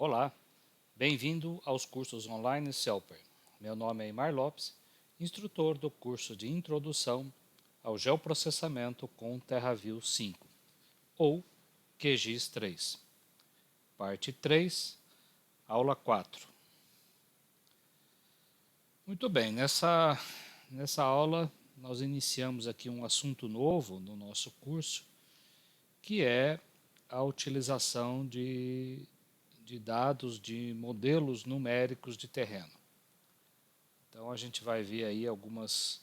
Olá, bem-vindo aos cursos online Celper. Meu nome é Imar Lopes, instrutor do curso de Introdução ao Geoprocessamento com TerraView 5, ou QGIS 3. Parte 3, aula 4. Muito bem, nessa aula nós iniciamos aqui um assunto novo no nosso curso, que é a utilização de dados de modelos numéricos de terreno. Então a gente vai ver aí algumas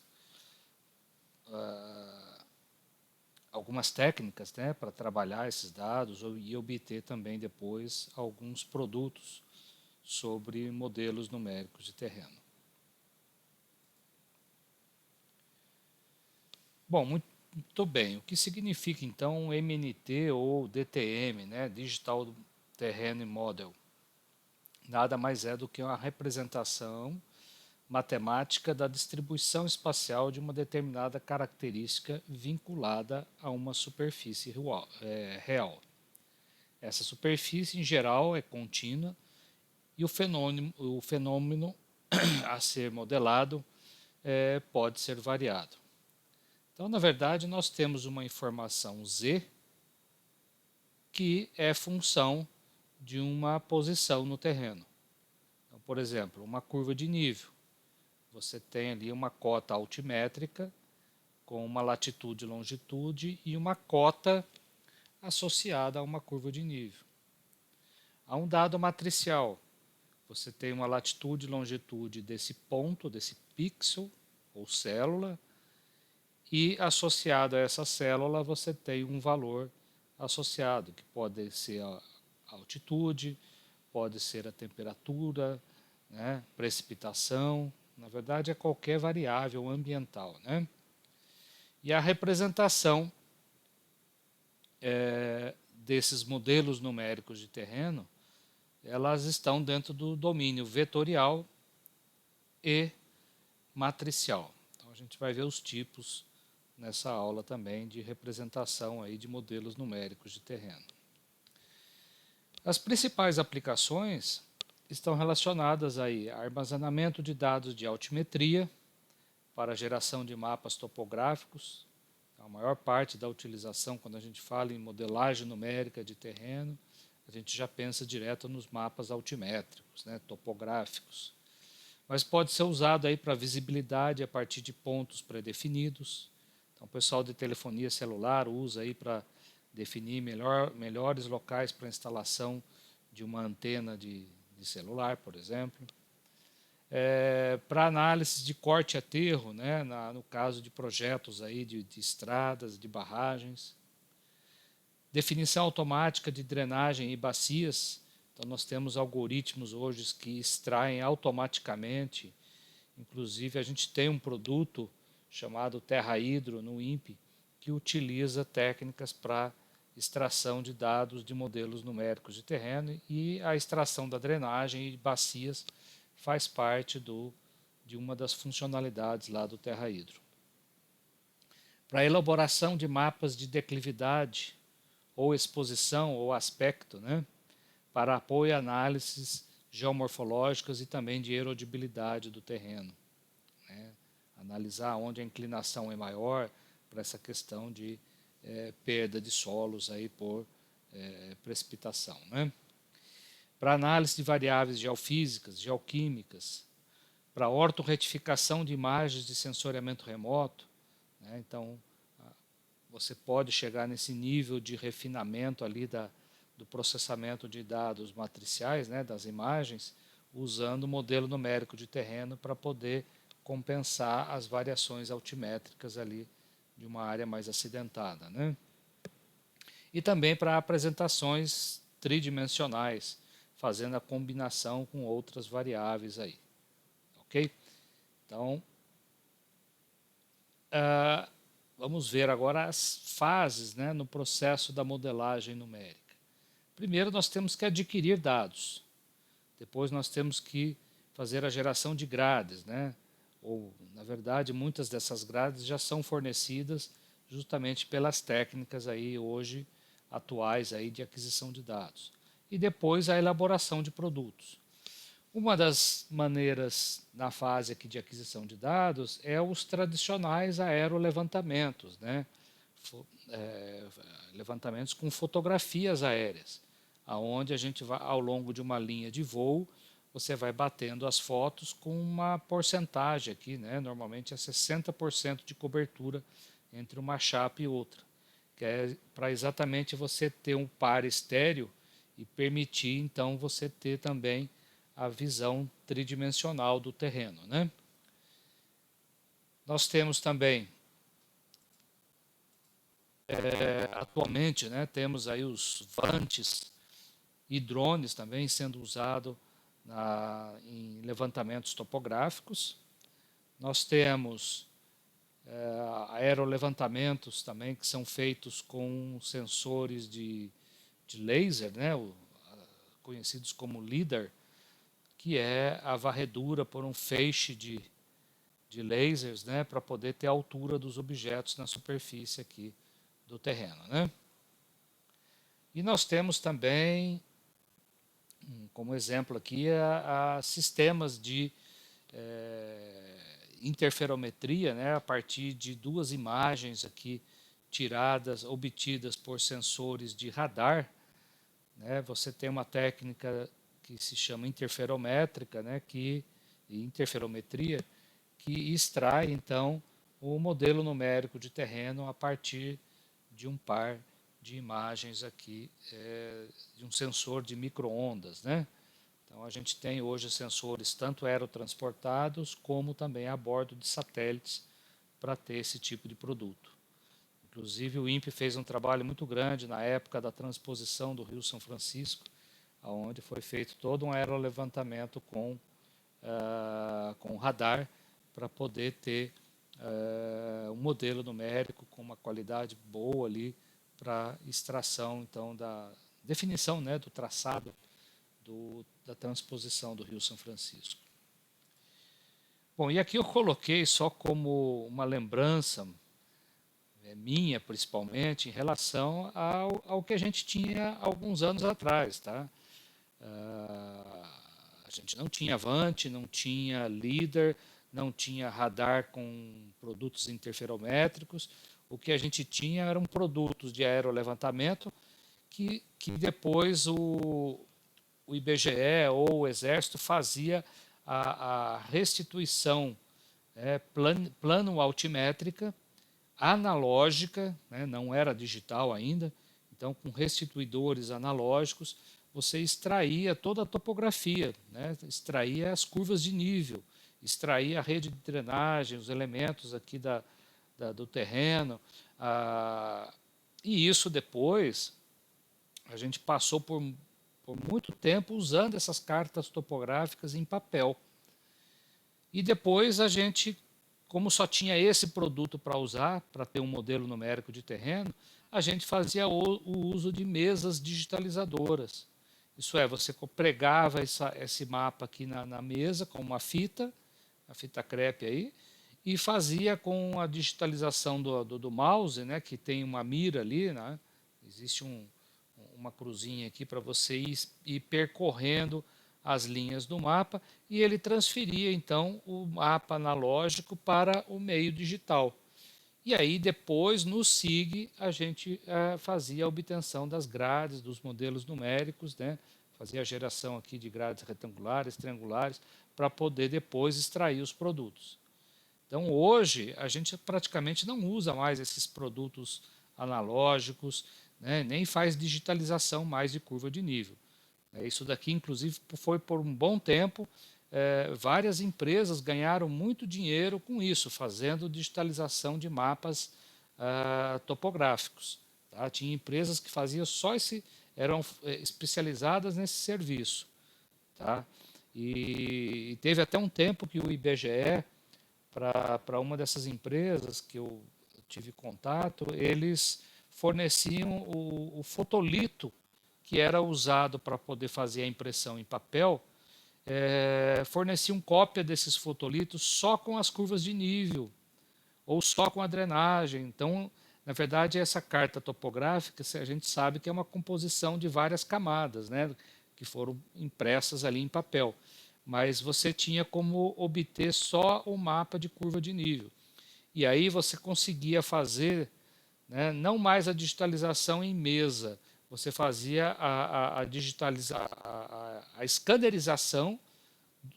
técnicas, né, para trabalhar esses dados e obter também depois alguns produtos sobre modelos numéricos de terreno. Bom, muito bem. O que significa então MNT ou DTM, né, Digital Terrain Model? Nada mais é do que uma representação matemática da distribuição espacial de uma determinada característica vinculada a uma superfície real. Essa superfície, em geral, é contínua e o fenômeno a ser modelado pode ser variado. Então, na verdade, nós temos uma informação z que é função de uma posição no terreno. Então, por exemplo, uma curva de nível. Você tem ali uma cota altimétrica com uma latitude e longitude e uma cota associada a uma curva de nível. Há um dado matricial. Você tem uma latitude e longitude desse ponto, desse pixel ou célula, e associado a essa célula você tem um valor associado, que pode ser a altitude, pode ser a temperatura, né, precipitação, na verdade é qualquer variável ambiental, né? E a representação desses modelos numéricos de terreno, elas estão dentro do domínio vetorial e matricial. Então a gente vai ver os tipos nessa aula também de representação aí de modelos numéricos de terreno. As principais aplicações estão relacionadas aí a armazenamento de dados de altimetria para a geração de mapas topográficos. A maior parte da utilização, quando a gente fala em modelagem numérica de terreno, a gente já pensa direto nos mapas altimétricos, né, topográficos. Mas pode ser usado aí para visibilidade a partir de pontos pré-definidos. Então, o pessoal de telefonia celular usa aí para definir melhores locais para instalação de uma antena de celular, por exemplo. Para análise de corte e aterro, né, no caso de projetos aí de estradas, de barragens. Definição automática de drenagem e bacias. Então nós temos algoritmos hoje que extraem automaticamente. Inclusive a gente tem um produto chamado Terra Hidro no INPE que utiliza técnicas para extração de dados de modelos numéricos de terreno, e a extração da drenagem e bacias faz parte de uma das funcionalidades lá do Terra Hidro. Para a elaboração de mapas de declividade ou exposição ou aspecto, né, para apoio a análises geomorfológicas e também de erodibilidade do terreno, né, analisar onde a inclinação é maior para essa questão de perda de solos aí por precipitação, né. Para análise de variáveis geofísicas, geoquímicas, para ortorretificação de imagens de sensoriamento remoto, né, então você pode chegar nesse nível de refinamento ali do processamento de dados matriciais, né, das imagens, usando o modelo numérico de terreno para poder compensar as variações altimétricas ali de uma área mais acidentada, né? E também para apresentações tridimensionais, fazendo a combinação com outras variáveis aí, ok? Então, vamos ver agora as fases, né, no processo da modelagem numérica. Primeiro nós temos que adquirir dados, depois nós temos que fazer a geração de grades, né? Ou, na verdade, muitas dessas grades já são fornecidas justamente pelas técnicas aí hoje atuais aí de aquisição de dados. e depois a elaboração de produtos. Uma das maneiras na fase aqui de aquisição de dados é os tradicionais aerolevantamentos, né? Levantamentos com fotografias aéreas, aonde a gente vai, ao longo de uma linha de voo, você vai batendo as fotos com uma porcentagem aqui, né? Normalmente é 60% de cobertura entre uma chapa e outra, que é para exatamente você ter um par estéreo e permitir então você ter também a visão tridimensional do terreno, né? Nós temos também atualmente, né, temos aí os vantes e drones também sendo usados em levantamentos topográficos. Nós temos aerolevantamentos também que são feitos com sensores de laser, né, conhecidos como LIDAR, que é a varredura por um feixe de lasers, né, para poder ter a altura dos objetos na superfície aqui do terreno, né? E nós temos também, como exemplo aqui, sistemas de interferometria, né, a partir de duas imagens aqui obtidas por sensores de radar, né? Você tem uma técnica que se chama interferométrica, né, interferometria, que extrai então o modelo numérico de terreno a partir de um par de imagens aqui, de um sensor de micro-ondas, né? Então a gente tem hoje sensores tanto aerotransportados como também a bordo de satélites para ter esse tipo de produto. Inclusive o INPE fez um trabalho muito grande na época da transposição do Rio São Francisco, onde foi feito todo um aerolevantamento com radar para poder ter um modelo numérico com uma qualidade boa ali para extração então da definição, né, do traçado da transposição do Rio São Francisco. Bom, e aqui eu coloquei só como uma lembrança minha, principalmente, em relação ao que a gente tinha alguns anos atrás, tá? A gente não tinha Avante, não tinha LIDAR, não tinha radar com produtos interferométricos. O que a gente tinha eram produtos de aerolevantamento que depois o IBGE ou o Exército fazia a restituição plano-altimétrica, analógica, né, não era digital ainda, então com restituidores analógicos você extraía toda a topografia, né, extraía as curvas de nível, extraía a rede de drenagem, os elementos aqui do terreno, e isso depois a gente passou por muito tempo usando essas cartas topográficas em papel. E depois a gente, como só tinha esse produto para usar, para ter um modelo numérico de terreno, a gente fazia o uso de mesas digitalizadoras. Isso é, você pregava esse mapa aqui na mesa com uma fita, a fita crepe aí, e fazia com a digitalização do mouse, né, que tem uma mira ali, né, existe uma cruzinha aqui para você ir percorrendo as linhas do mapa e ele transferia então o mapa analógico para o meio digital. E aí depois no SIG a gente fazia a obtenção das grades, dos modelos numéricos, né? Fazia a geração aqui de grades retangulares, triangulares, para poder depois extrair os produtos. Então hoje a gente praticamente não usa mais esses produtos analógicos, né? Nem faz digitalização mais de curva de nível. Isso daqui, inclusive, foi por um bom tempo, várias empresas ganharam muito dinheiro com isso, fazendo digitalização de mapas topográficos. Tá? Tinha empresas que faziam só eram especializadas nesse serviço. Tá? E teve até um tempo que o IBGE, para uma dessas empresas que eu tive contato, eles forneciam o fotolito que era usado para poder fazer a impressão em papel, forneciam cópia desses fotolitos só com as curvas de nível ou só com a drenagem. Então, Na verdade, essa carta topográfica, a gente sabe que é uma composição de várias camadas, né, que foram impressas ali em papel. Mas você tinha como obter só o mapa de curva de nível. E aí você conseguia fazer, né, não mais a digitalização em mesa, você fazia a escannerização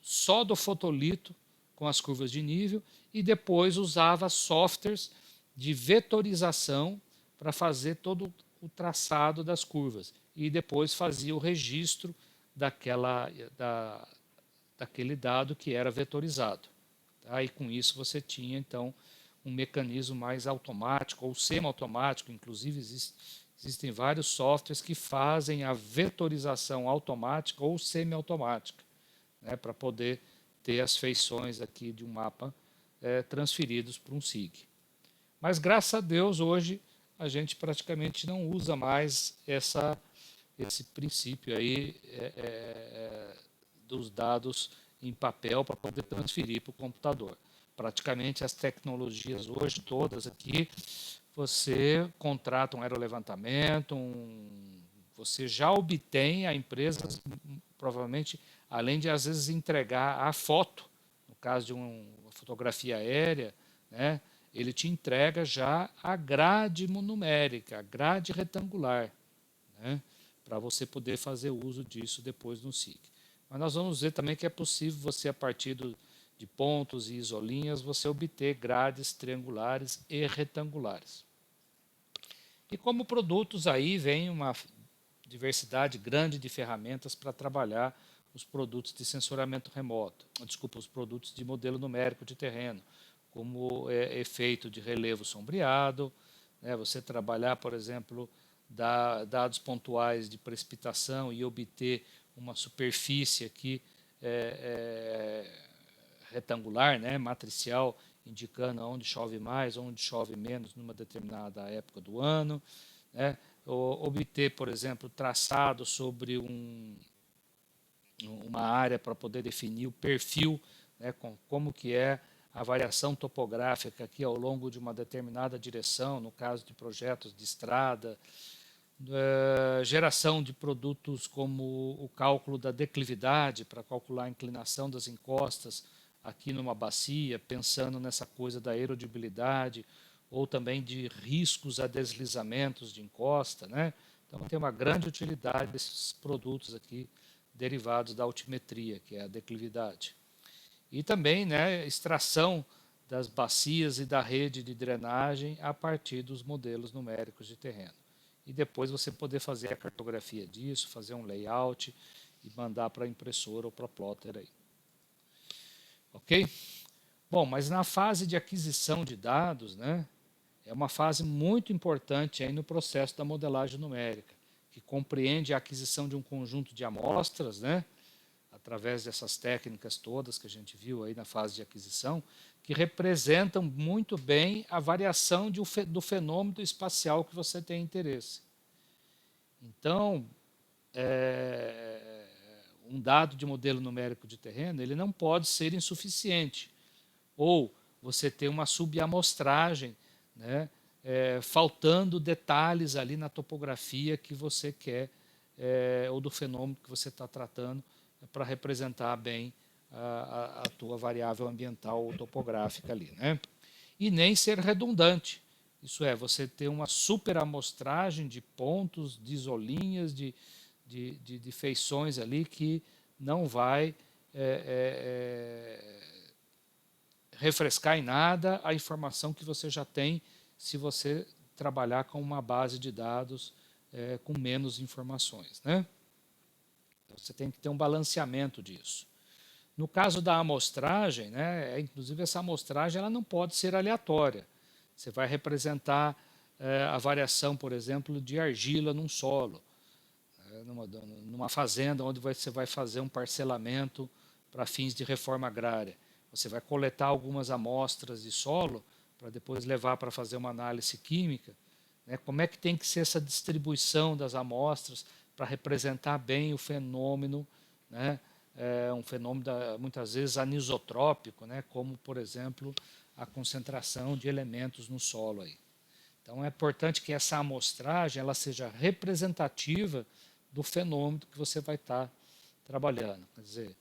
só do fotolito com as curvas de nível e depois usava softwares de vetorização para fazer todo o traçado das curvas e depois fazia o registro daquele dado que era vetorizado. Tá? E com isso você tinha então um mecanismo mais automático ou semi-automático, inclusive existem vários softwares que fazem a vetorização automática ou semi-automática, né, para poder ter as feições aqui de um mapa transferidos para um SIG. Mas graças a Deus hoje a gente praticamente não usa mais esse princípio aí dos dados em papel para poder transferir para o computador. Praticamente as tecnologias hoje todas aqui, você contrata um aerolevantamento, você já obtém, a empresa provavelmente, além de às vezes entregar a foto, no caso de uma fotografia aérea, né, ele te entrega já a grade numérica, a grade retangular, né, para você poder fazer uso disso depois no SIG. Mas nós vamos ver também que é possível você, a partir de pontos e isolinhas, você obter grades triangulares e retangulares. E como produtos aí vem uma diversidade grande de ferramentas para trabalhar os produtos de sensoramento remoto, desculpa, os produtos de modelo numérico de terreno, como efeito de relevo sombreado, né, você trabalhar, por exemplo, dados pontuais de precipitação e obter uma superfície aqui retangular, né, matricial, indicando onde chove mais, onde chove menos numa determinada época do ano, né, obter, por exemplo, traçado sobre uma área para poder definir o perfil, né, como que é a variação topográfica aqui ao longo de uma determinada direção, no caso de projetos de estrada, geração de produtos como o cálculo da declividade, para calcular a inclinação das encostas aqui numa bacia, pensando nessa coisa da erodibilidade, ou também de riscos a deslizamentos de encosta, né? Então tem uma grande utilidade desses produtos aqui derivados da altimetria, que é a declividade. E também, né, extração das bacias e da rede de drenagem a partir dos modelos numéricos de terreno. E depois você poder fazer a cartografia disso, fazer um layout e mandar para a impressora ou para a plotter aí. Ok? Bom, mas na fase de aquisição de dados, né, é uma fase muito importante aí no processo da modelagem numérica, que compreende a aquisição de um conjunto de amostras, né, através dessas técnicas todas que a gente viu aí na fase de aquisição, que representam muito bem a variação do fenômeno espacial que você tem interesse. Então, um dado de modelo numérico de terreno, ele não pode ser insuficiente. Ou você tem uma subamostragem, né, faltando detalhes ali na topografia que você quer, ou do fenômeno que você está tratando, para representar bem a tua variável ambiental ou topográfica ali, né? E nem ser redundante. Isso é, você ter uma superamostragem de pontos, de isolinhas, de feições ali que não vai refrescar em nada a informação que você já tem se você trabalhar com uma base de dados com menos informações, né? Então, você tem que ter um balanceamento disso. No caso da amostragem, né, inclusive essa amostragem ela não pode ser aleatória. Você vai representar a variação, por exemplo, de argila num solo, numa fazenda onde você vai fazer um parcelamento para fins de reforma agrária. Você vai coletar algumas amostras de solo para depois levar para fazer uma análise química. Né? Como é que tem que ser essa distribuição das amostras para representar bem o fenômeno, né? Um fenômeno muitas vezes anisotrópico, né? Como, por exemplo, a concentração de elementos no solo aí. Então é importante que essa amostragem ela seja representativa do fenômeno que você vai estar trabalhando. Quer dizer,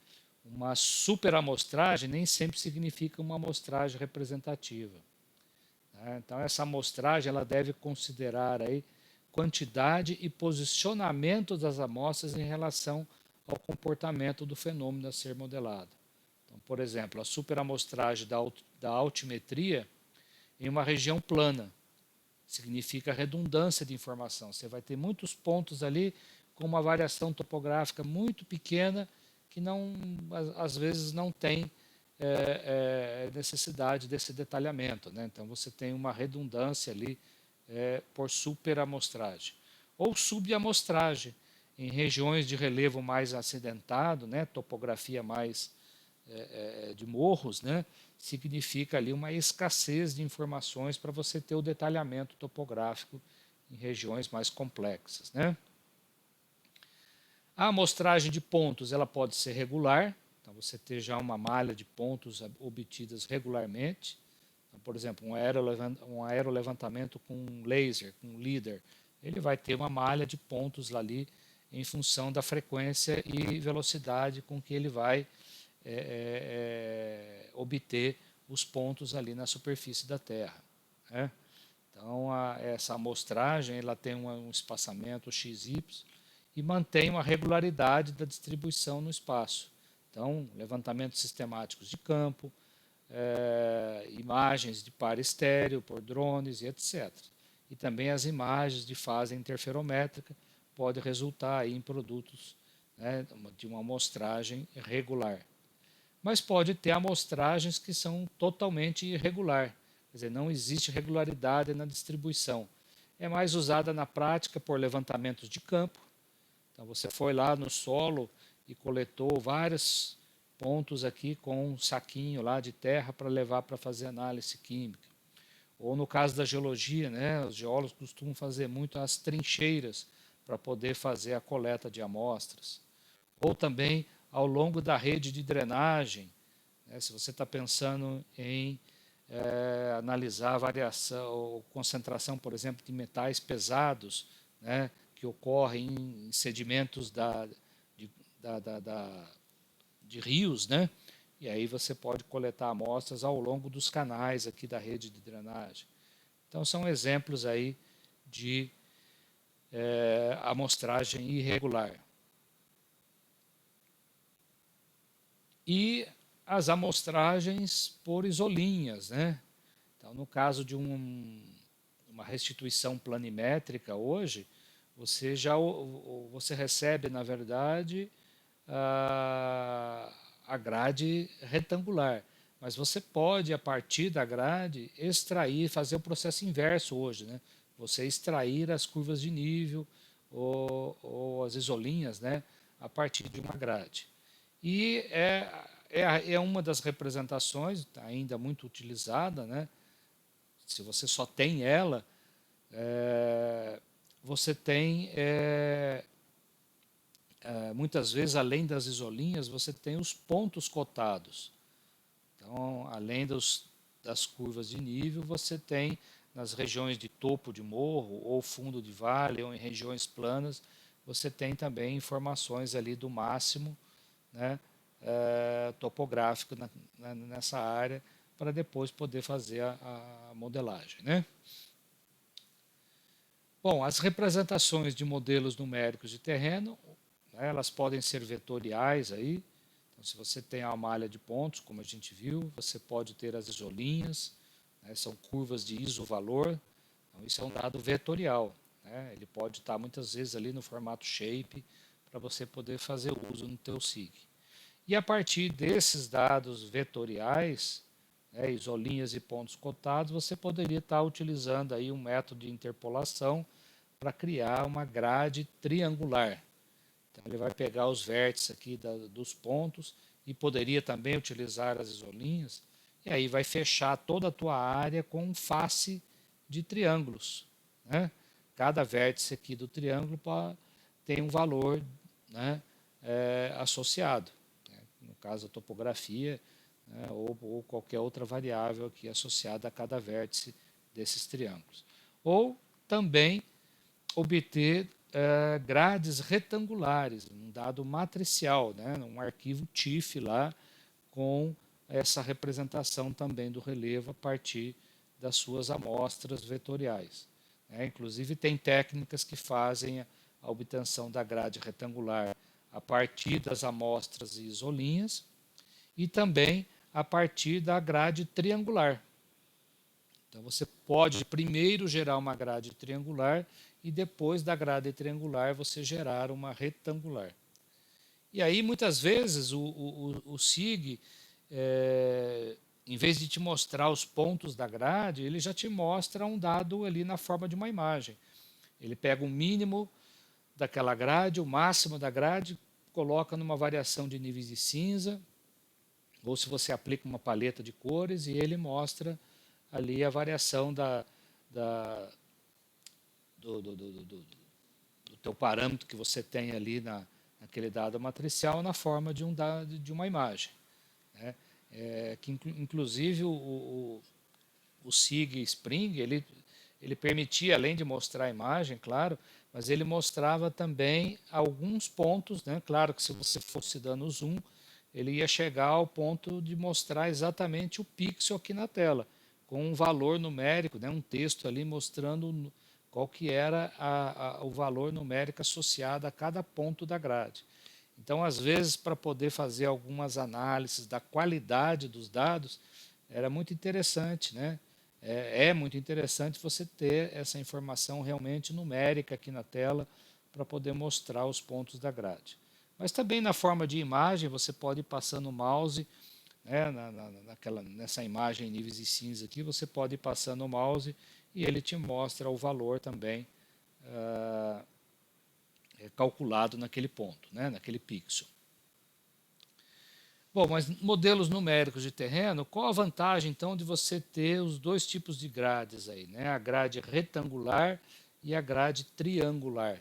uma superamostragem nem sempre significa uma amostragem representativa. Né? Então essa amostragem ela deve considerar aí quantidade e posicionamento das amostras em relação ao comportamento do fenômeno a ser modelado. Então, por exemplo, a superamostragem da altimetria em uma região plana significa redundância de informação. Você vai ter muitos pontos ali com uma variação topográfica muito pequena que não, às vezes não tem necessidade desse detalhamento. Né? Então você tem uma redundância ali por superamostragem. Ou subamostragem, em regiões de relevo mais acidentado, né? Topografia mais de morros, né? Significa ali uma escassez de informações para você ter o detalhamento topográfico em regiões mais complexas. Né? A amostragem de pontos ela pode ser regular, então você ter já uma malha de pontos obtidas regularmente. Então, por exemplo, um aerolevantamento com laser, com LIDAR, ele vai ter uma malha de pontos ali em função da frequência e velocidade com que ele vai obter os pontos ali na superfície da Terra. Né? Então, essa amostragem ela tem um espaçamento XY e mantém uma regularidade da distribuição no espaço. Então, levantamentos sistemáticos de campo, imagens de par estéreo por drones e etc. E também as imagens de fase interferométrica podem resultar aí em produtos, né, de uma amostragem regular. Mas pode ter amostragens que são totalmente irregular, quer dizer, não existe regularidade na distribuição. É mais usada na prática por levantamentos de campo. Então você foi lá no solo e coletou vários pontos aqui com um saquinho lá de terra para levar para fazer análise química. Ou no caso da geologia, né, os geólogos costumam fazer muito as trincheiras para poder fazer a coleta de amostras. Ou também ao longo da rede de drenagem, né, se você está pensando em analisar a variação ou concentração, por exemplo, de metais pesados, né, que ocorrem em sedimentos de rios, né? E aí você pode coletar amostras ao longo dos canais aqui da rede de drenagem. Então são exemplos aí de amostragem irregular. E as amostragens por isolinhas, né? Então, no caso de uma restituição planimétrica hoje, você recebe, na verdade, a grade retangular. Mas você pode, a partir da grade, extrair, fazer o processo inverso hoje, né? Você extrair as curvas de nível ou as isolinhas, né? A partir de uma grade. E é uma das representações, ainda muito utilizada, né? Se você só tem ela, você tem, muitas vezes, além das isolinhas, você tem os pontos cotados. Então, além das curvas de nível, você tem nas regiões de topo de morro, ou fundo de vale, ou em regiões planas, você tem também informações ali do máximo, né, topográfico nessa área, para depois poder fazer a modelagem. Né? Bom, as representações de modelos numéricos de terreno, né, elas podem ser vetoriais aí. Então, se você tem a malha de pontos, como a gente viu, você pode ter as isolinhas, né, são curvas de isovalor. Então, isso é um dado vetorial. Né, ele pode estar muitas vezes ali no formato shape para você poder fazer uso no teu SIG. E a partir desses dados vetoriais, né, isolinhas e pontos cotados, você poderia estar utilizando aí um método de interpolação para criar uma grade triangular. Então ele vai pegar os vértices aqui dos pontos e poderia também utilizar as isolinhas, e aí vai fechar toda a tua área com face de triângulos. Né? Cada vértice aqui do triângulo tem um valor, né, associado. No caso, a topografia, né, ou qualquer outra variável aqui associada a cada vértice desses triângulos. ou também obter grades retangulares, um dado matricial, né, um arquivo TIFF lá com essa representação também do relevo a partir das suas amostras vetoriais. Inclusive tem técnicas que fazem a obtenção da grade retangular a partir das amostras e isolinhas e também a partir da grade triangular. Então você pode primeiro gerar uma grade triangular e depois da grade triangular você gerar uma retangular. E aí muitas vezes o SIG, em vez de te mostrar os pontos da grade, ele já te mostra um dado ali na forma de uma imagem. Ele pega o mínimo daquela grade, o máximo da grade, coloca numa variação de níveis de cinza, ou se você aplica uma paleta de cores e ele mostra ali a variação do teu parâmetro que você tem ali naquele dado matricial na forma de, de uma imagem. Né? Que inclusive o SIG Spring, ele permitia, além de mostrar a imagem, claro, mas ele mostrava também alguns pontos, né? Claro que se você fosse dando zoom, ele ia chegar ao ponto de mostrar exatamente o pixel aqui na tela, com um valor numérico, né? Um texto ali mostrando qual que era o valor numérico associado a cada ponto da grade. Então, às vezes, para poder fazer algumas análises da qualidade dos dados, era muito interessante, né? É muito interessante você ter essa informação realmente numérica aqui na tela para poder mostrar os pontos da grade. Mas também na forma de imagem, você pode ir passando o mouse, né, nessa imagem em níveis de cinza aqui, você pode ir passando o mouse e ele te mostra o valor também calculado naquele ponto, né, naquele pixel. Bom, mas modelos numéricos de terreno, qual a vantagem então de você ter os dois tipos de grades aí, né? A grade retangular e a grade triangular.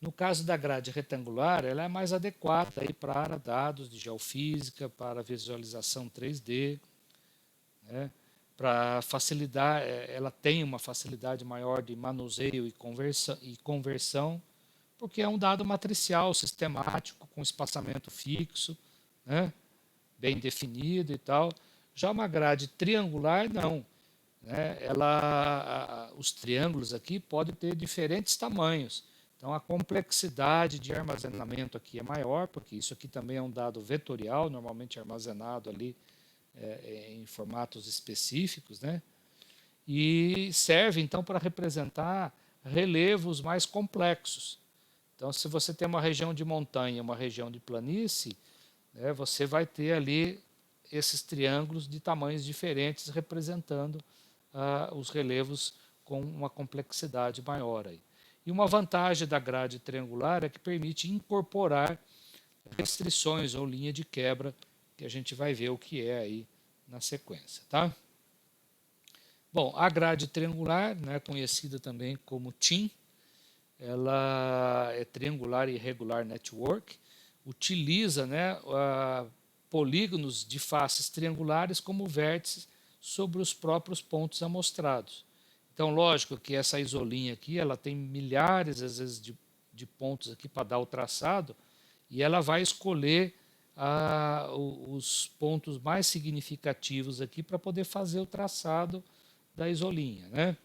No caso da grade retangular, ela é mais adequada aí para dados de geofísica, para visualização 3D, né? Para facilitar, ela tem uma facilidade maior de manuseio e conversão, porque é um dado matricial, sistemático, com espaçamento fixo, né? Bem definido e tal. Já uma grade triangular, não. Né? Os triângulos aqui podem ter diferentes tamanhos. Então a complexidade de armazenamento aqui é maior, porque isso aqui também é um dado vetorial, normalmente armazenado ali em formatos específicos, né? E serve então para representar relevos mais complexos. Então, se você tem uma região de montanha, uma região de planície, né, você vai ter ali esses triângulos de tamanhos diferentes representando os relevos com uma complexidade maior. Aí. E uma vantagem da grade triangular é que permite incorporar restrições ou linha de quebra, que a gente vai ver o que é aí na sequência. Tá? Bom, a grade triangular, né, conhecida também como TIN, ela é Triangular Irregular Network, utiliza, né, polígonos de faces triangulares como vértices sobre os próprios pontos amostrados. Então, lógico que essa isolinha aqui, ela tem milhares, às vezes, de pontos aqui para dar o traçado, e ela vai escolher os pontos mais significativos aqui para poder fazer o traçado da isolinha, né?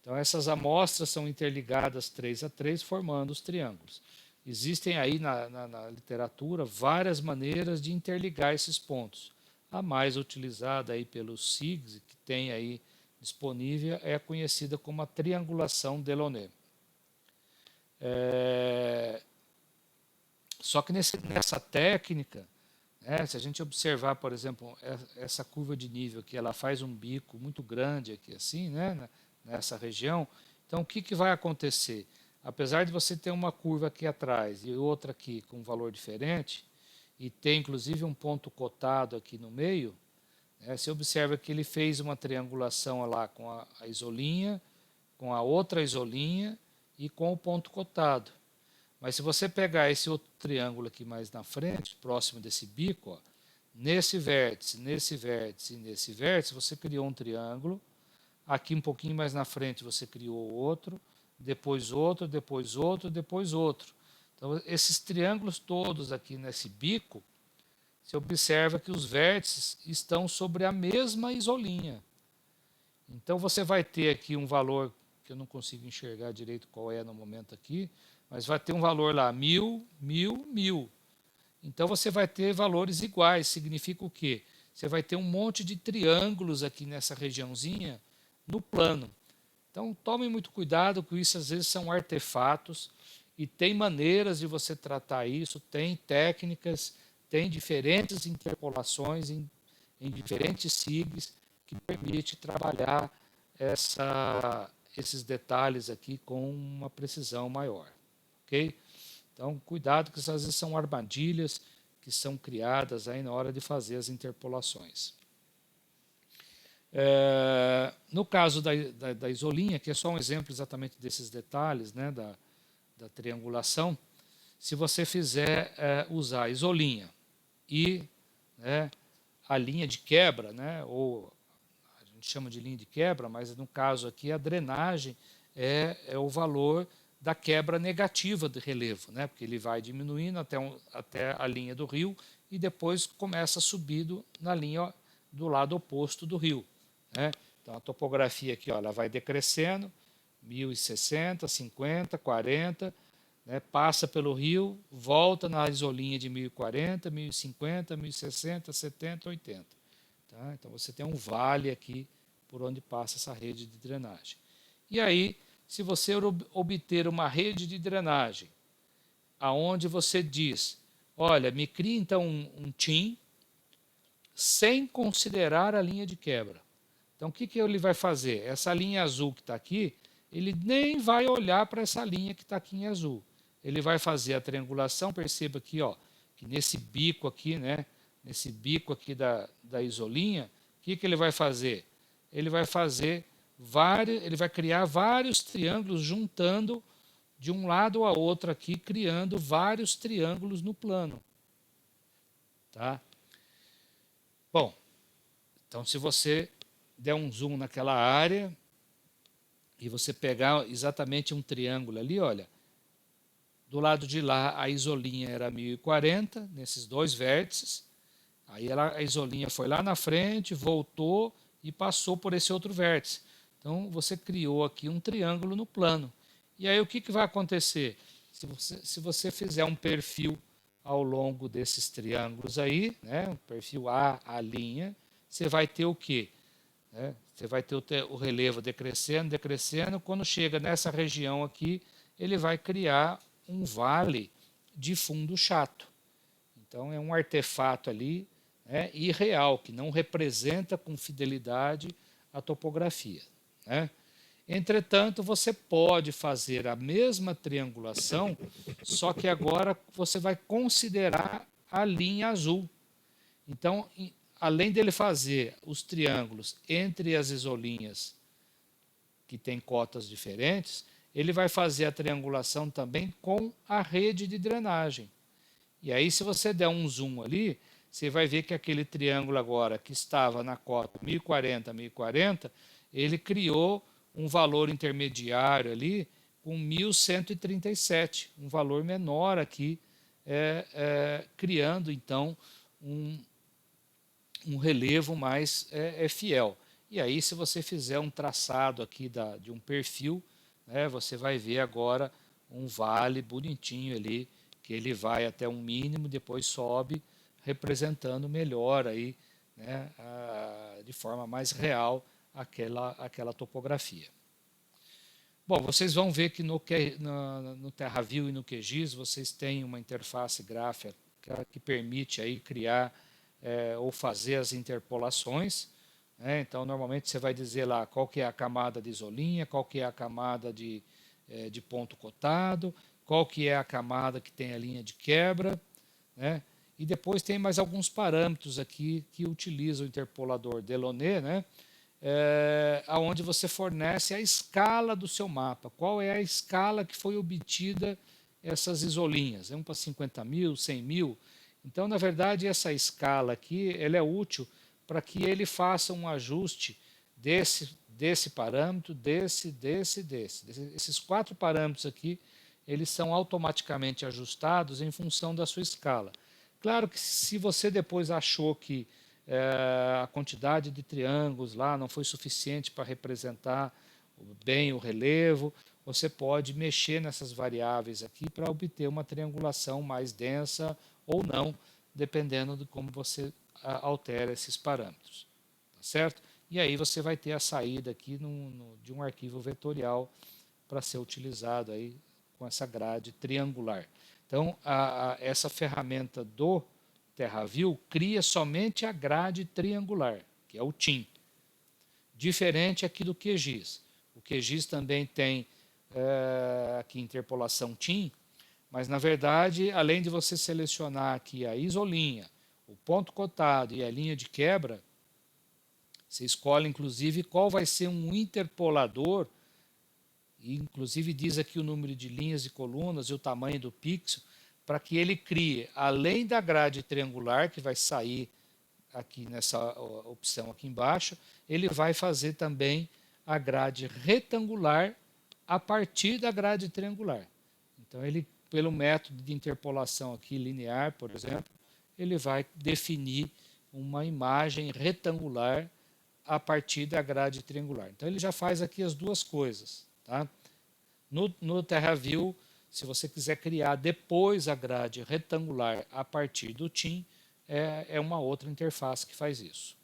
Então, essas amostras são interligadas 3 a 3, formando os triângulos. Existem aí na literatura várias maneiras de interligar esses pontos. A mais utilizada aí pelos SIGs, que tem aí disponível, é conhecida como a triangulação Delaunay. Só que nessa técnica, né, se a gente observar, por exemplo, essa curva de nível aqui, ela faz um bico muito grande aqui assim, né, nessa região. Então, o que vai acontecer? Apesar de você ter uma curva aqui atrás e outra aqui com um valor diferente, e ter inclusive um ponto cotado aqui no meio, né, você observa que ele fez uma triangulação lá com a isolinha, com a outra isolinha e com o ponto cotado. Mas se você pegar esse outro triângulo aqui mais na frente, próximo desse bico, ó, nesse vértice, nesse vértice e nesse vértice, você criou um triângulo aqui um pouquinho mais na frente você criou outro, depois outro, depois outro, depois outro. Então, esses triângulos todos aqui nesse bico, você observa que os vértices estão sobre a mesma isolinha. Então, você vai ter aqui um valor, que eu não consigo enxergar direito qual é no momento aqui, mas vai ter um valor lá, 1000, 1000, 1000. Então, você vai ter valores iguais. Significa o quê? Você vai ter um monte de triângulos aqui nessa regiãozinha no plano. Então, tome muito cuidado com isso, às vezes são artefatos e tem maneiras de você tratar isso, tem técnicas, tem diferentes interpolações em diferentes SIGs que permite trabalhar esses detalhes aqui com uma precisão maior. Ok? Então, cuidado que às vezes são armadilhas que são criadas aí na hora de fazer as interpolações. No caso da isolinha, que é só um exemplo exatamente desses detalhes, né, da triangulação, se você fizer usar a isolinha e, né, a linha de quebra, né, ou a gente chama de linha de quebra, mas no caso aqui a drenagem é o valor da quebra negativa de relevo, né, porque ele vai diminuindo até a linha do rio e depois começa a subir na linha do lado oposto do rio. Né? Então a topografia aqui, ó, ela vai decrescendo, 1060, 50, 40, né? Passa pelo rio, volta na isolinha de 1040, 1050, 1060, 70, 80. Tá? Então você tem um vale aqui por onde passa essa rede de drenagem. E aí, se você obter uma rede de drenagem, aonde você diz, olha, me cria então um TIM sem considerar a linha de quebra. Então, o que ele vai fazer? Essa linha azul que está aqui, ele nem vai olhar para essa linha que está aqui em azul. Ele vai fazer a triangulação, perceba aqui, ó, que nesse bico aqui, né, nesse bico aqui da isolinha, o que ele vai fazer? Ele vai criar vários triângulos juntando de um lado a outro aqui, criando vários triângulos no plano. Tá? Bom, então se você der um zoom naquela área e você pegar exatamente um triângulo ali, olha, do lado de lá a isolinha era 1040, nesses dois vértices, aí a isolinha foi lá na frente, voltou e passou por esse outro vértice. Então você criou aqui um triângulo no plano. E aí o que vai acontecer? Se você fizer um perfil ao longo desses triângulos aí, né, um perfil A linha, você vai ter o quê? Você vai ter o relevo decrescendo, decrescendo. Quando chega nessa região aqui, ele vai criar um vale de fundo chato. Então é um artefato ali, né, irreal, que não representa com fidelidade a topografia. Né? Entretanto, você pode fazer a mesma triangulação, só que agora você vai considerar a linha azul. Então, além dele fazer os triângulos entre as isolinhas que têm cotas diferentes, ele vai fazer a triangulação também com a rede de drenagem. E aí, se você der um zoom ali, você vai ver que aquele triângulo agora que estava na cota 1040, 1040, ele criou um valor intermediário ali com 1137, um valor menor aqui, criando então um relevo mais fiel. E aí, se você fizer um traçado aqui de um perfil, né, você vai ver agora um vale bonitinho ali, que ele vai até um mínimo, depois sobe, representando melhor aí, né, de forma mais real aquela topografia. Bom, vocês vão ver que no TerraView e no QGIS vocês têm uma interface gráfica que permite aí criar ou fazer as interpolações. Né? Então, normalmente você vai dizer lá qual que é a camada de isolinha, qual que é a camada de ponto cotado, qual que é a camada que tem a linha de quebra, né? E depois tem mais alguns parâmetros aqui que utilizam o interpolador Delaunay, né? Onde você fornece a escala do seu mapa, qual é a escala que foi obtida essas isolinhas, 1 para 50 mil, 100 mil. Então, na verdade, essa escala aqui ela é útil para que ele faça um ajuste desse parâmetro, desse. Esses 4 parâmetros aqui, eles são automaticamente ajustados em função da sua escala. Claro que se você depois achou que a quantidade de triângulos lá não foi suficiente para representar bem o relevo, você pode mexer nessas variáveis aqui para obter uma triangulação mais densa ou não, dependendo de como você altera esses parâmetros. Tá certo? E aí você vai ter a saída aqui de um arquivo vetorial para ser utilizado aí com essa grade triangular. Então, essa ferramenta do TerraView cria somente a grade triangular, que é o TIM. Diferente aqui do QGIS. O QGIS também tem aqui interpolação TIM, mas na verdade, além de você selecionar aqui a isolinha, o ponto cotado e a linha de quebra, você escolhe inclusive qual vai ser um interpolador, e inclusive diz aqui o número de linhas e colunas e o tamanho do pixel, para que ele crie, além da grade triangular, que vai sair aqui nessa opção aqui embaixo, ele vai fazer também a grade retangular a partir da grade triangular. Então, ele, pelo método de interpolação aqui linear, por exemplo, ele vai definir uma imagem retangular a partir da grade triangular. Então, ele já faz aqui as duas coisas. Tá? No TerraView, se você quiser criar depois a grade retangular a partir do TIM, é uma outra interface que faz isso.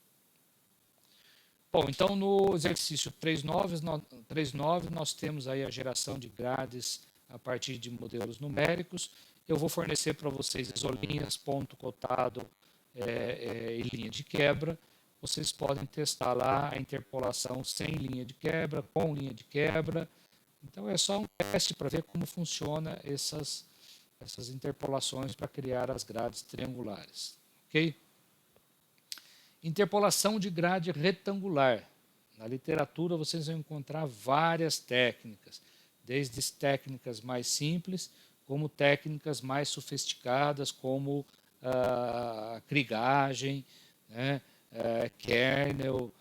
Bom, então no exercício 3.9 nós temos aí a geração de grades a partir de modelos numéricos. Eu vou fornecer para vocês isolinhas, ponto cotado e linha de quebra. Vocês podem testar lá a interpolação sem linha de quebra, com linha de quebra. Então é só um teste para ver como funciona essas interpolações para criar as grades triangulares. Ok? Interpolação de grade retangular. Na literatura vocês vão encontrar várias técnicas, desde técnicas mais simples, como técnicas mais sofisticadas, como a krigagem, né, kernel,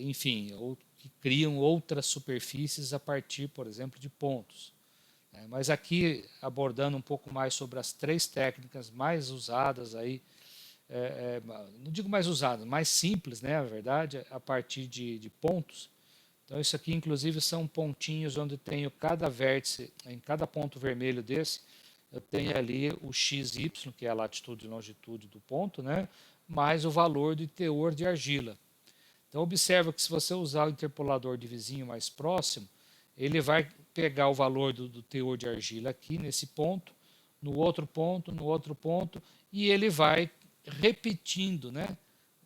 enfim, que criam outras superfícies a partir, por exemplo, de pontos. Mas aqui, abordando um pouco mais sobre as 3 técnicas mais usadas aí, não digo mais usadas, mais simples, né, na verdade, a partir de pontos. Então, isso aqui, inclusive, são pontinhos onde tenho cada vértice, em cada ponto vermelho desse, eu tenho ali o XY, que é a latitude e longitude do ponto, né, mais o valor de teor de argila. Então, observa que se você usar o interpolador de vizinho mais próximo, ele vai pegar o valor do teor de argila aqui nesse ponto, no outro ponto, e ele vai repetindo, né,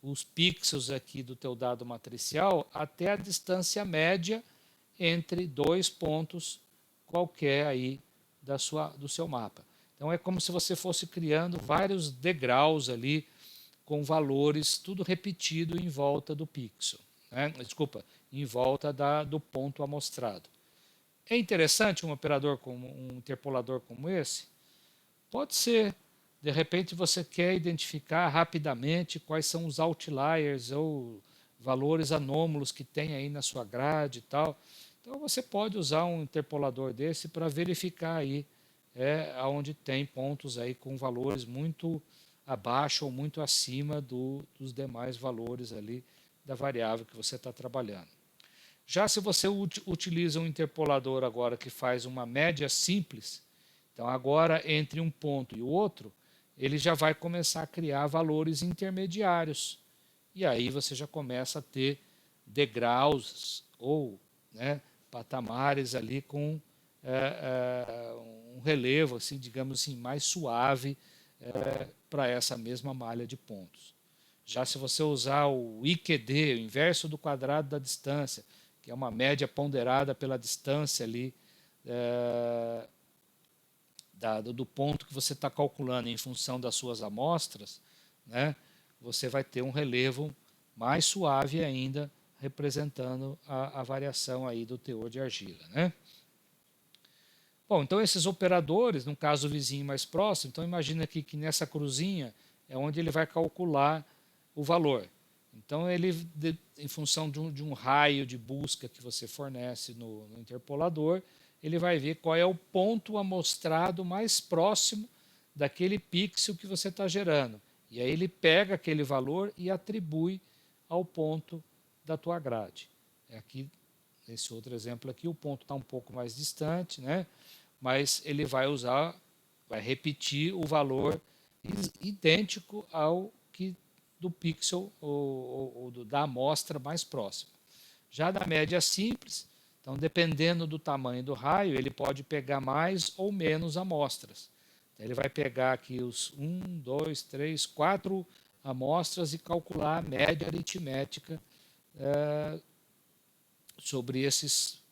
os pixels aqui do teu dado matricial até a distância média entre 2 pontos qualquer aí do seu mapa. Então é como se você fosse criando vários degraus ali com valores tudo repetido em volta do pixel, né? Desculpa, em volta do ponto amostrado. É interessante um operador como um interpolador como esse? Pode ser. De repente você quer identificar rapidamente quais são os outliers ou valores anômalos que tem aí na sua grade e tal. Então você pode usar um interpolador desse para verificar aí onde tem pontos aí com valores muito abaixo ou muito acima dos demais valores ali da variável que você está trabalhando. Já se você utiliza um interpolador agora que faz uma média simples, então agora entre um ponto e o outro, ele já vai começar a criar valores intermediários. E aí você já começa a ter degraus ou, né, patamares ali com um relevo, assim, digamos assim, mais suave para essa mesma malha de pontos. Já se você usar o IQD, o inverso do quadrado da distância, que é uma média ponderada pela distância ali do ponto que você está calculando em função das suas amostras, né, você vai ter um relevo mais suave ainda, representando a variação aí do teor de argila. Né? Bom, então esses operadores, no caso o vizinho mais próximo, então imagina aqui que nessa cruzinha é onde ele vai calcular o valor. Então, ele, em função de um raio de busca que você fornece no interpolador, ele vai ver qual é o ponto amostrado mais próximo daquele pixel que você está gerando. E aí ele pega aquele valor e atribui ao ponto da tua grade. Aqui, nesse outro exemplo aqui, o ponto está um pouco mais distante, né? Mas ele vai repetir o valor idêntico ao que do pixel ou da amostra mais próxima. Já na média simples, então dependendo do tamanho do raio, ele pode pegar mais ou menos amostras. Então, ele vai pegar aqui os 1, 2, 3, 4 amostras e calcular a média aritmética sobre esses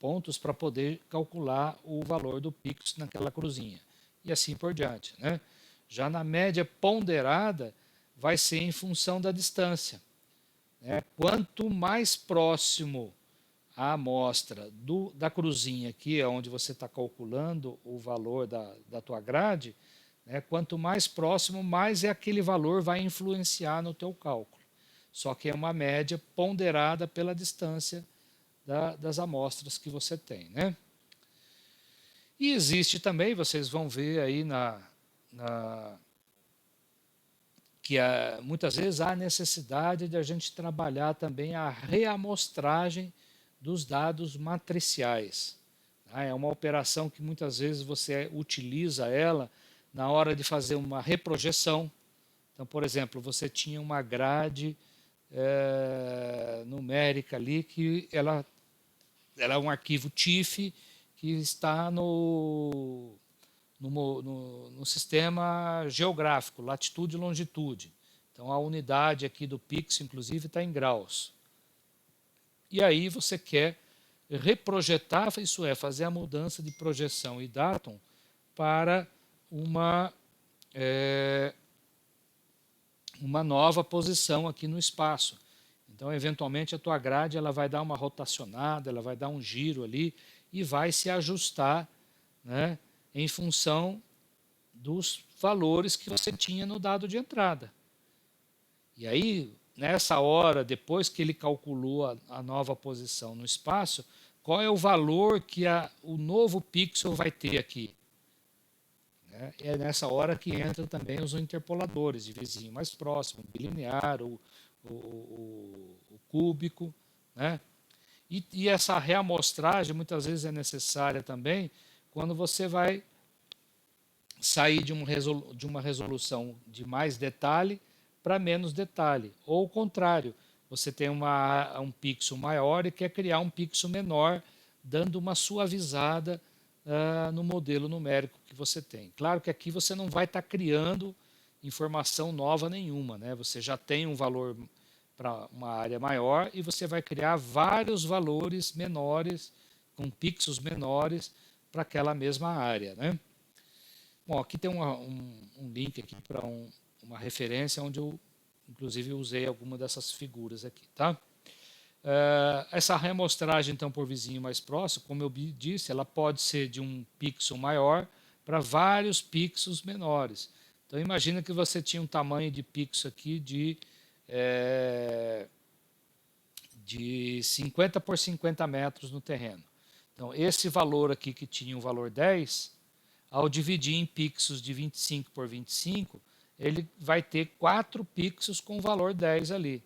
pontos para poder calcular o valor do pixel naquela cruzinha. E assim por diante, né? Já na média ponderada, vai ser em função da distância, né? Quanto mais próximo a amostra da cruzinha aqui, onde você está calculando o valor da tua grade, né? Quanto mais próximo, mais aquele valor vai influenciar no teu cálculo. Só que é uma média ponderada pela distância das amostras que você tem, né? E existe também, vocês vão ver aí que muitas vezes há necessidade de a gente trabalhar também a reamostragem dos dados matriciais. É uma operação que muitas vezes você utiliza ela na hora de fazer uma reprojeção. Então, por exemplo, você tinha uma grade numérica ali que ela é um arquivo TIFF que está no sistema geográfico, latitude e longitude. Então a unidade aqui do pixel, inclusive, está em graus. E aí você quer reprojetar, isso é, fazer a mudança de projeção e datum para uma nova posição aqui no espaço. Então, eventualmente, a tua grade ela vai dar uma rotacionada, ela vai dar um giro ali e vai se ajustar, né, em função dos valores que você tinha no dado de entrada. E aí, nessa hora, depois que ele calculou a nova posição no espaço, qual é o valor que o novo pixel vai ter aqui? É nessa hora que entra também os interpoladores de vizinho mais próximo, o bilinear, o cúbico, né? E essa reamostragem muitas vezes é necessária também quando você vai sair de uma resolução de mais detalhe para menos detalhe. Ou o contrário, você tem um pixel maior e quer criar um pixel menor, dando uma suavizada no modelo numérico que você tem. Claro que aqui você não vai estar criando informação nova nenhuma, né? Você já tem um valor para uma área maior e você vai criar vários valores menores, com pixels menores, para aquela mesma área, né? Bom, aqui tem um link aqui para uma referência onde eu, inclusive, usei alguma dessas figuras aqui, tá? Essa reamostragem, então, por vizinho mais próximo, como eu disse, ela pode ser de um pixel maior para vários pixels menores. Então, imagina que você tinha um tamanho de pixel aqui de 50 por 50 metros no terreno. Então, esse valor aqui que tinha o valor 10, ao dividir em pixels de 25 por 25, ele vai ter 4 pixels com o valor 10 ali.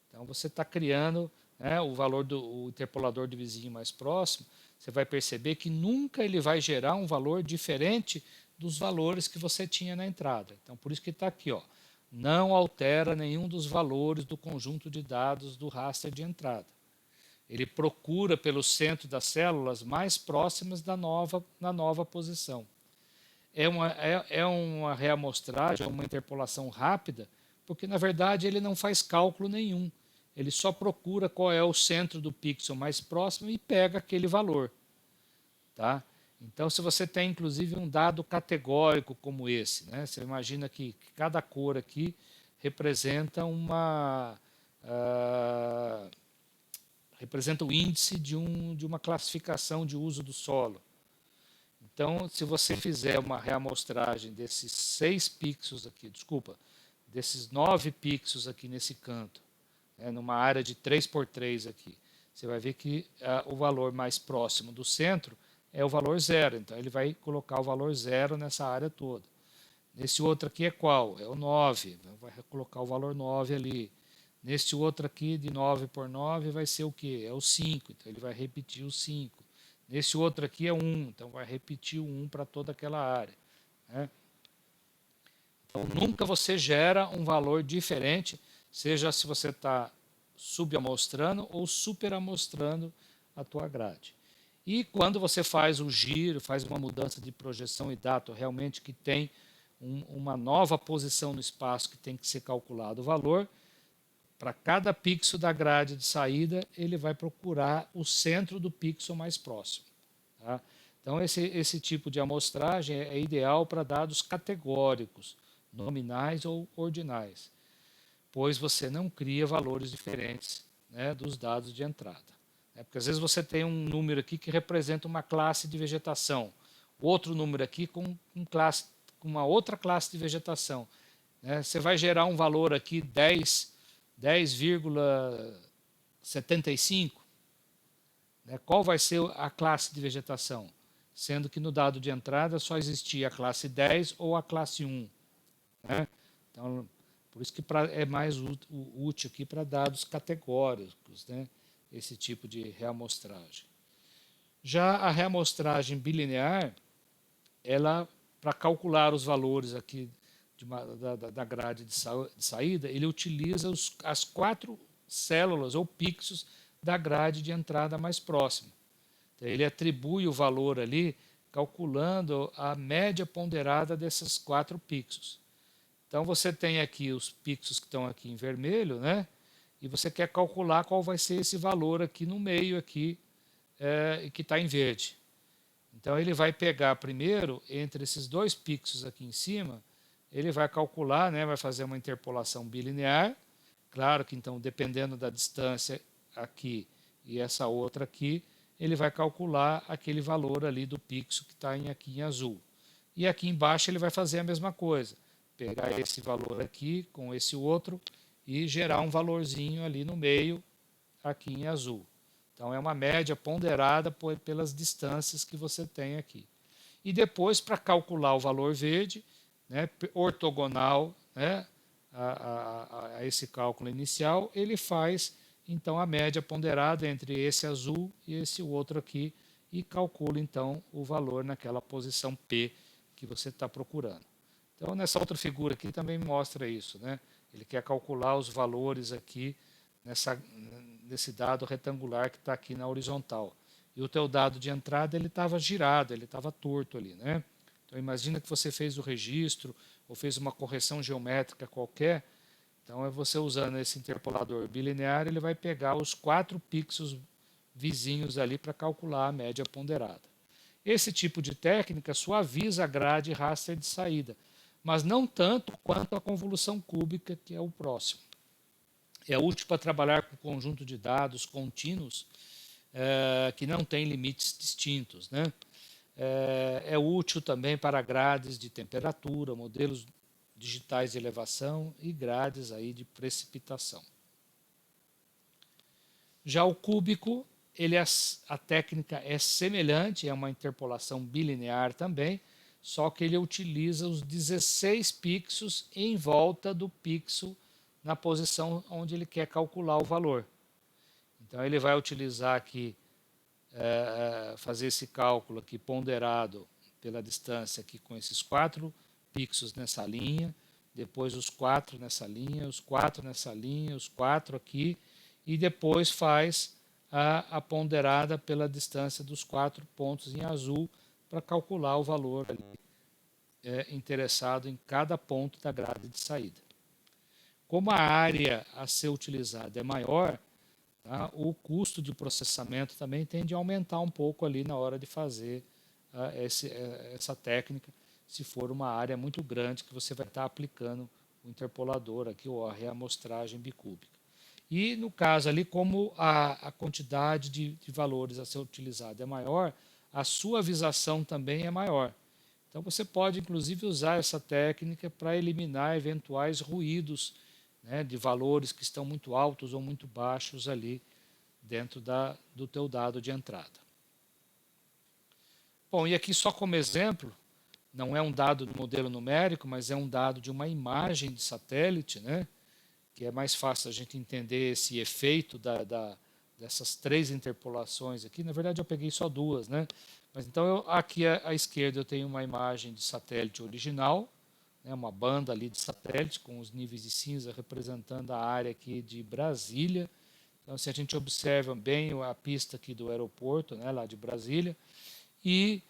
Então, você está criando, né, o valor do interpolador de vizinho mais próximo, você vai perceber que nunca ele vai gerar um valor diferente dos valores que você tinha na entrada. Então, por isso que está aqui, ó, não altera nenhum dos valores do conjunto de dados do raster de entrada. Ele procura pelo centro das células mais próximas na nova posição. É uma reamostragem, é uma interpolação rápida, porque na verdade ele não faz cálculo nenhum. Ele só procura qual é o centro do pixel mais próximo e pega aquele valor. Tá? Então, se você tem inclusive um dado categórico como esse, né? Você imagina que cada cor aqui representa representa o índice de uma classificação de uso do solo. Então, se você fizer uma reamostragem desses 6 pixels aqui, desculpa, desses 9 pixels aqui nesse canto, numa área de 3 por 3 aqui. Você vai ver que o valor mais próximo do centro é o valor zero, então ele vai colocar o valor zero nessa área toda. Nesse outro aqui é qual? É o 9, vai colocar o valor 9 ali. Neste outro aqui, de 9 por 9, vai ser o quê? É o 5, então ele vai repetir o 5. Nesse outro aqui é 1, então vai repetir o 1 para toda aquela área. Né? Então, nunca você gera um valor diferente, seja se você está subamostrando ou superamostrando a tua grade. E quando você faz o giro, faz uma mudança de projeção e data, realmente que tem uma nova posição no espaço que tem que ser calculado o valor, para cada pixel da grade de saída, ele vai procurar o centro do pixel mais próximo. Tá? Então, esse tipo de amostragem é ideal para dados categóricos, nominais ou ordinais, pois você não cria valores diferentes, né, dos dados de entrada. Porque às vezes você tem um número aqui que representa uma classe de vegetação, outro número aqui com uma outra classe de vegetação. Né? Você vai gerar um valor aqui 10,75. Né? Qual vai ser a classe de vegetação? Sendo que no dado de entrada só existia a classe 10 ou a classe 1. Né? Então, por isso que é mais útil aqui para dados categóricos, né? Esse tipo de reamostragem. Já a reamostragem bilinear, ela, para calcular os valores aqui da grade de saída, ele utiliza as 4 células ou pixels da grade de entrada mais próxima. Então, ele atribui o valor ali calculando a média ponderada desses 4 pixels. Então você tem aqui os pixels que estão aqui em vermelho, né? E você quer calcular qual vai ser esse valor aqui no meio aqui, que está em verde. Então ele vai pegar primeiro entre esses 2 pixels aqui em cima, ele vai calcular, né? Vai fazer uma interpolação bilinear. Claro que então dependendo da distância aqui e essa outra aqui, ele vai calcular aquele valor ali do pixel que está aqui em azul. E aqui embaixo ele vai fazer a mesma coisa, pegar esse valor aqui com esse outro e gerar um valorzinho ali no meio, aqui em azul. Então é uma média ponderada pelas distâncias que você tem aqui. E depois, para calcular o valor verde, né, ortogonal, né, a esse cálculo inicial, ele faz então a média ponderada entre esse azul e esse outro aqui e calcula então o valor naquela posição P que você está procurando. Então nessa outra figura aqui também mostra isso, né? Ele quer calcular os valores aqui nesse dado retangular que está aqui na horizontal. E o teu dado de entrada ele estava girado, ele estava torto ali, né? Então imagina que você fez o registro ou fez uma correção geométrica qualquer. Então é você usando esse interpolador bilinear, ele vai pegar os 4 pixels vizinhos ali para calcular a média ponderada. Esse tipo de técnica suaviza a grade raster de saída, mas não tanto quanto a convolução cúbica, que é o próximo. É útil para trabalhar com conjunto de dados contínuos que não tem limites distintos, né? É útil também para grades de temperatura, modelos digitais de elevação e grades aí de precipitação. Já o cúbico, a técnica é semelhante, é uma interpolação bilinear também, só que ele utiliza os 16 pixels em volta do pixel na posição onde ele quer calcular o valor. Então ele vai utilizar aqui, fazer esse cálculo aqui ponderado pela distância aqui com esses 4 pixels nessa linha, depois os 4 nessa linha, os 4 nessa linha, os 4 aqui, e depois faz a ponderada pela distância dos 4 pontos em azul para calcular o valor ali, interessado em cada ponto da grade de saída. Como a área a ser utilizada é maior, tá, o custo de processamento também tende a aumentar um pouco ali na hora de fazer essa técnica, se for uma área muito grande que você vai estar aplicando o interpolador aqui, ou a reamostragem bicúbica. E no caso ali, como a quantidade de valores a ser utilizada é maior, a suavização também é maior. Então você pode inclusive usar essa técnica para eliminar eventuais ruídos né, de valores que estão muito altos ou muito baixos ali dentro do teu dado de entrada. Bom, e aqui só como exemplo, não é um dado do modelo numérico, mas é um dado de uma imagem de satélite, né, que é mais fácil a gente entender esse efeito dessas três interpolações aqui. Na verdade, eu peguei só duas, né? Mas então, aqui à esquerda eu tenho uma imagem de satélite original, né, uma banda ali de satélite com os níveis de cinza representando a área aqui de Brasília. Então, se a gente observa bem a pista aqui do aeroporto, né, lá de Brasília, e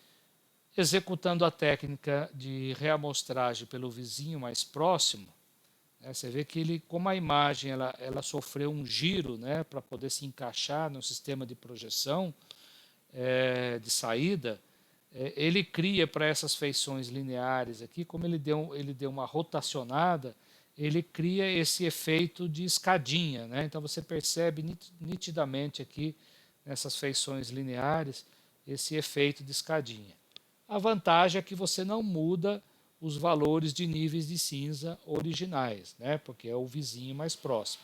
executando a técnica de reamostragem pelo vizinho mais próximo, né, você vê que ele, como a imagem ela sofreu um giro, né, para poder se encaixar no sistema de projeção de saída, ele cria para essas feições lineares aqui, como ele deu uma rotacionada, ele cria esse efeito de escadinha, né? Então você percebe nitidamente aqui nessas feições lineares esse efeito de escadinha. A vantagem é que você não muda os valores de níveis de cinza originais, né? Porque é o vizinho mais próximo.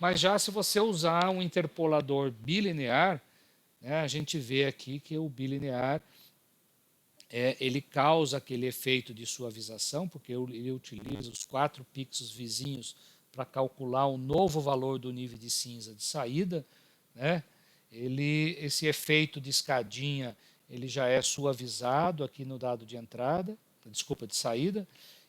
Mas já se você usar um interpolador bilinear, né, a gente vê aqui que o bilinear ele causa aquele efeito de suavização, porque ele utiliza os 4 pixels vizinhos para calcular um novo valor do nível de cinza de saída, né? Esse efeito de escadinha ele já é suavizado aqui no dado de entrada, desculpa, de saída,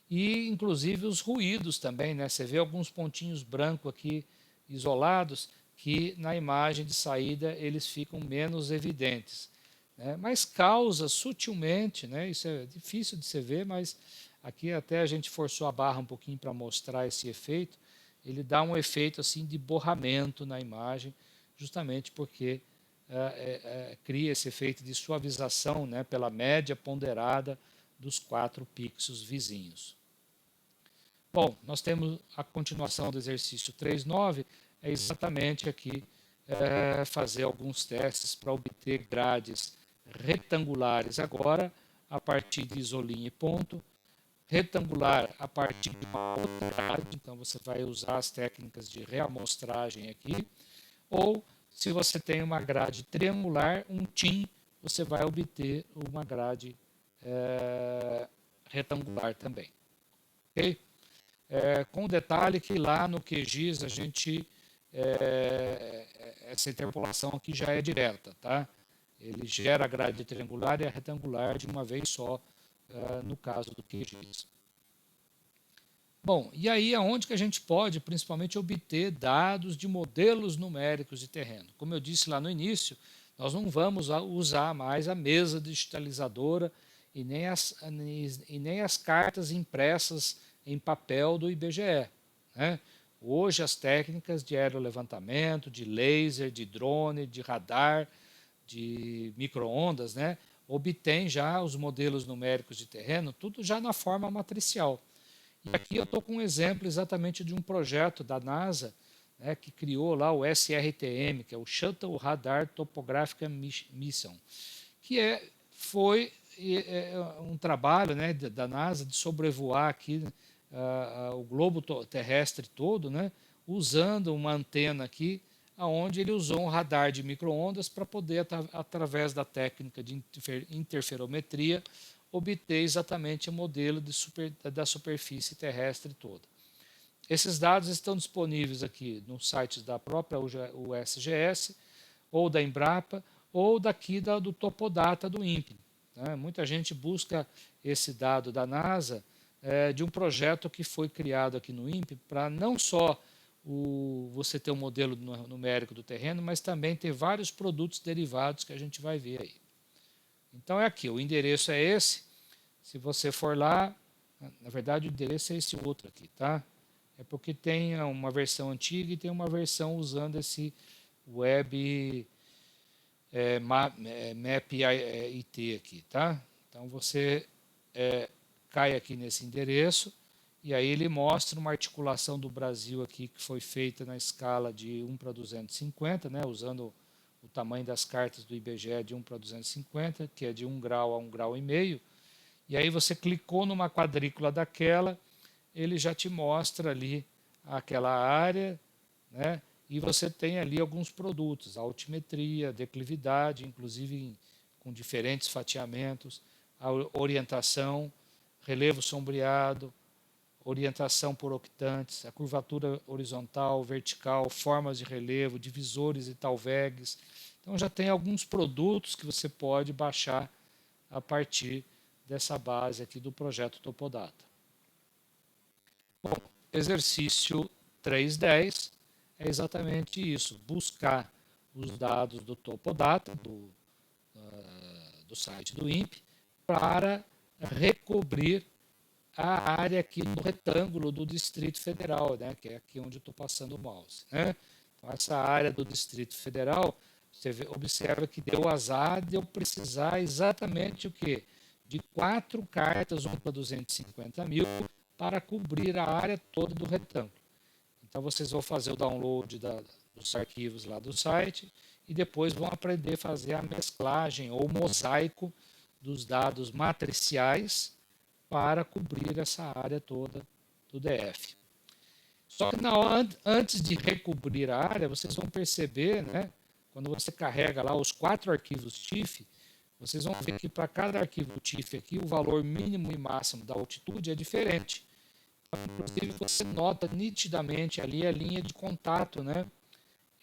e inclusive os ruídos também, né? Você vê alguns pontinhos brancos aqui isolados que na imagem de saída eles ficam menos evidentes, né? Mas causa sutilmente, né? Isso é difícil de se ver, mas aqui até a gente forçou a barra um pouquinho para mostrar esse efeito. Ele dá um efeito assim de borramento na imagem, justamente porque cria esse efeito de suavização, né, pela média ponderada dos 4 pixels vizinhos. Bom, nós temos a continuação do exercício 3.9, é exatamente aqui fazer alguns testes para obter grades retangulares agora, a partir de isolinha e ponto, retangular a partir de uma outra grade, então você vai usar as técnicas de reamostragem aqui, ou se você tem uma grade triangular, um TIM, você vai obter uma grade retangular também. Ok? Com o detalhe que lá no QGIS a gente essa interpolação aqui já é direta, tá? Ele gera a grade triangular e a retangular de uma vez só, no caso do QGIS. Bom, e aí é onde que a gente pode principalmente obter dados de modelos numéricos de terreno. Como eu disse lá no início, nós não vamos usar mais a mesa digitalizadora e nem as cartas impressas em papel do IBGE, né? Hoje as técnicas de aerolevantamento, de laser, de drone, de radar, de micro-ondas, né, obtém já os modelos numéricos de terreno, tudo já na forma matricial. E aqui eu estou com um exemplo exatamente de um projeto da NASA, né, que criou lá o SRTM, que é o Shuttle Radar Topographic Mission, que foi um trabalho, né, da NASA de sobrevoar aqui o globo terrestre todo, né, usando uma antena aqui, onde ele usou um radar de micro-ondas para poder, através da técnica de interferometria, obter exatamente o modelo da superfície terrestre toda. Esses dados estão disponíveis aqui nos sites da própria USGS, ou da Embrapa, ou daqui do Topodata do INPE. Né? Muita gente busca esse dado da NASA de um projeto que foi criado aqui no INPE para não só você ter um modelo numérico do terreno, mas também ter vários produtos derivados que a gente vai ver aí. Então é aqui, o endereço é esse. Se você for lá, na verdade o endereço é esse outro aqui, tá? É porque tem uma versão antiga e tem uma versão usando esse web map IT aqui, tá? Então você cai aqui nesse endereço e aí ele mostra uma articulação do Brasil aqui que foi feita na escala de 1 para 250, né, usando o tamanho das cartas do IBGE de 1 para 250, que é de 1 grau a 1,5 grau. E aí você clicou numa quadrícula daquela, ele já te mostra ali aquela área, né? E você tem ali alguns produtos, altimetria, declividade, inclusive com diferentes fatiamentos, a orientação, relevo sombreado, orientação por octantes, a curvatura horizontal, vertical, formas de relevo, divisores e talvegs. Então já tem alguns produtos que você pode baixar a partir dessa base aqui do projeto Topodata. Bom, exercício 3.10 é exatamente isso, buscar os dados do Topodata, do site do INPE, para recobrir a área aqui no retângulo do Distrito Federal, né, que é aqui onde eu estou passando o mouse. Né? Então, essa área do Distrito Federal, você observa que deu azar de eu precisar exatamente o quê? De 4 cartas, uma para 250 mil, para cobrir a área toda do retângulo. Então, vocês vão fazer o download dos arquivos lá do site e depois vão aprender a fazer a mesclagem ou mosaico dos dados matriciais para cobrir essa área toda do DF. Só que antes de recobrir a área, vocês vão perceber, né, quando você carrega lá os 4 arquivos TIFF, vocês vão ver que para cada arquivo TIFF aqui, o valor mínimo e máximo da altitude é diferente. Inclusive, você nota nitidamente ali a linha de contato, né,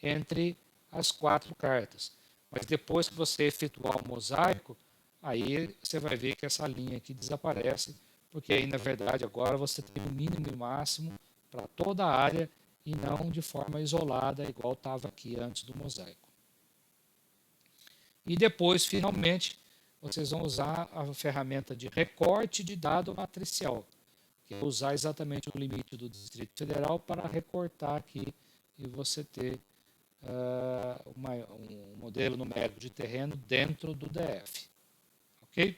entre as 4 cartas. Mas depois que você efetuar o mosaico, aí você vai ver que essa linha aqui desaparece, porque aí, na verdade, agora você tem o mínimo e máximo para toda a área e não de forma isolada, igual estava aqui antes do mosaico. E depois, finalmente, vocês vão usar a ferramenta de recorte de dado matricial, que é usar exatamente o limite do Distrito Federal para recortar aqui e você ter um modelo numérico de terreno dentro do DF. Ok?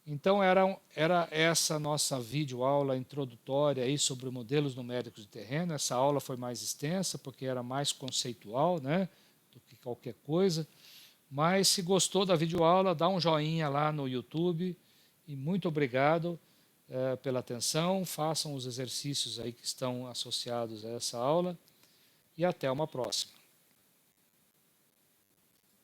Então, era essa nossa videoaula introdutória aí sobre modelos numéricos de terreno. Essa aula foi mais extensa, porque era mais conceitual, né, do que qualquer coisa. Mas, se gostou da videoaula, dá um joinha lá no YouTube. E muito obrigado pela atenção. Façam os exercícios aí que estão associados a essa aula. E até uma próxima.